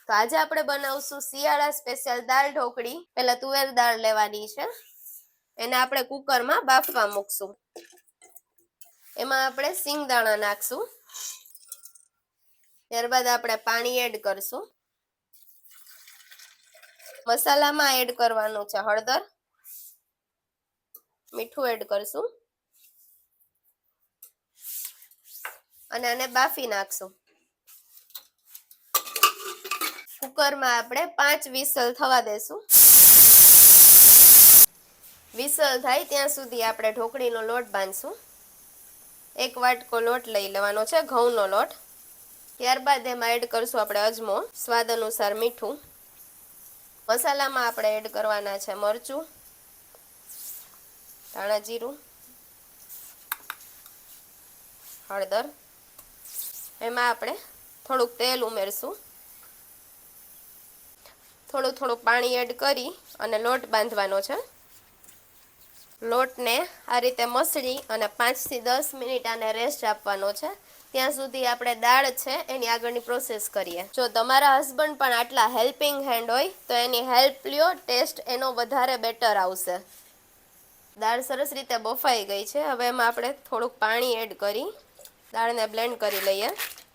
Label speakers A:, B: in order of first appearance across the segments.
A: તો આજે આપણે બનાવશું શિયાળા સ્પેશિયલ દાળ ઢોકળી. પહેલા તુવેર દાળ લેવાની છે, એને આપણે કુકરમાં બાફવા મૂકશું. એમાં આપણે સિંગદાણા નાખશું, ત્યારબાદ આપણે પાણી એડ કરશું. મસાલામાં એડ કરવાનું છે હળદર, મીઠું એડ કરશું અને આને બાફી નાખશું. કુકરમાં આપણે 5 વિસલ થવા દેશું. વિસલ થાય ત્યાં સુધી આપણે ઢોકળીનો લોટ બાંધશું. 1 વાટકો લોટ લઈ લેવાનો છે, ઘઉંનો લોટ. ત્યારબાદ એમાં એડ કરશું આપણે અજમો, સ્વાદ અનુસાર મીઠું. મસાલામાં આપણે એડ કરવાના છે મરચું, ધાણા જીરું, હળદર. એમાં આપણે થોડુંક તેલ ઉમેરશું. થોડું પાણી એડ કરી અને લોટ બાંધવાનો છે. લોટને આ રીતે મસળી અને 5 થી 10 મિનિટ આને રેસ્ટ આપવાનો છે. ત્યાં સુધી આપણે દાળ છે એની આગળની પ્રોસેસ કરીએ. જો તમારા હસબન્ડ પણ આટલા હેલ્પિંગ હેન્ડ હોય તો એની હેલ્પ લ્યો, ટેસ્ટ એનો વધારે બેટર આવશે. દાળ સરસ રીતે બફાઈ ગઈ છે. હવે એમાં આપણે થોડુંક પાણી એડ કરી દાળને બ્લેન્ડ કરી લઈએ.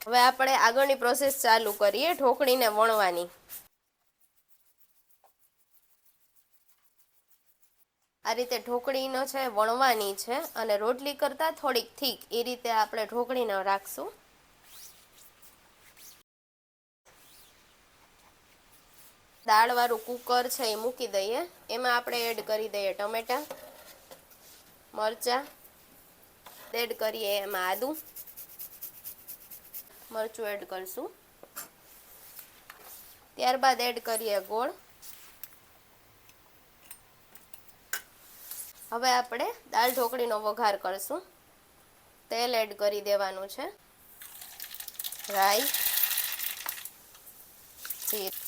A: હવે આપણે આગળની પ્રોસેસ ચાલુ કરીએ, ઢોકળીને વણવાની. આ રીતે ઢોકળીનો છે વણવાની છે અને રોટલી કરતાં થોડીક થીક એ રીતે આપણે ઢોકળીને રાખશું. દાળવાળું કુકર છે એ મૂકી દઈએ. એમાં આપણે એડ કરી દઈએ ટમેટાં, મરચાં, એડ કરીએ એમાં આદું, મરચું એડ કરશું. ત્યારબાદ એડ કરીએ ગોળ. હવે આપણે દાળ ઢોકળીનો વઘાર કરશું. તેલ એડ કરી દેવાનું છે, રાઈ, જીરું.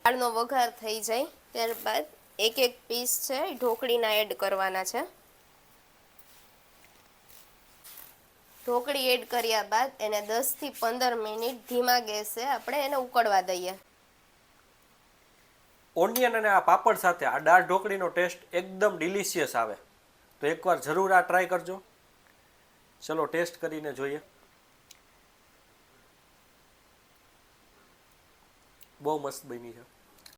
A: દાળનો વઘાર થઈ જાય ત્યારબાદ એક પીસ છે ઢોકળીના એડ કરવાના છે. ઢોકળી એડ કર્યા બાદ એને 10 થી 15 મિનિટ ધીમા ગેસે આપણે એને ઉકળવા દઈએ.
B: ઓનિયન અને આ પાપડ સાથે આ દાળ ઢોકળીનો ટેસ્ટ એકદમ ડિલિશિયસ આવે. તો એકવાર જરૂર આ ટ્રાય કરજો. ચલો ટેસ્ટ કરીને જોઈએ. બહુ મસ્ત બની છે.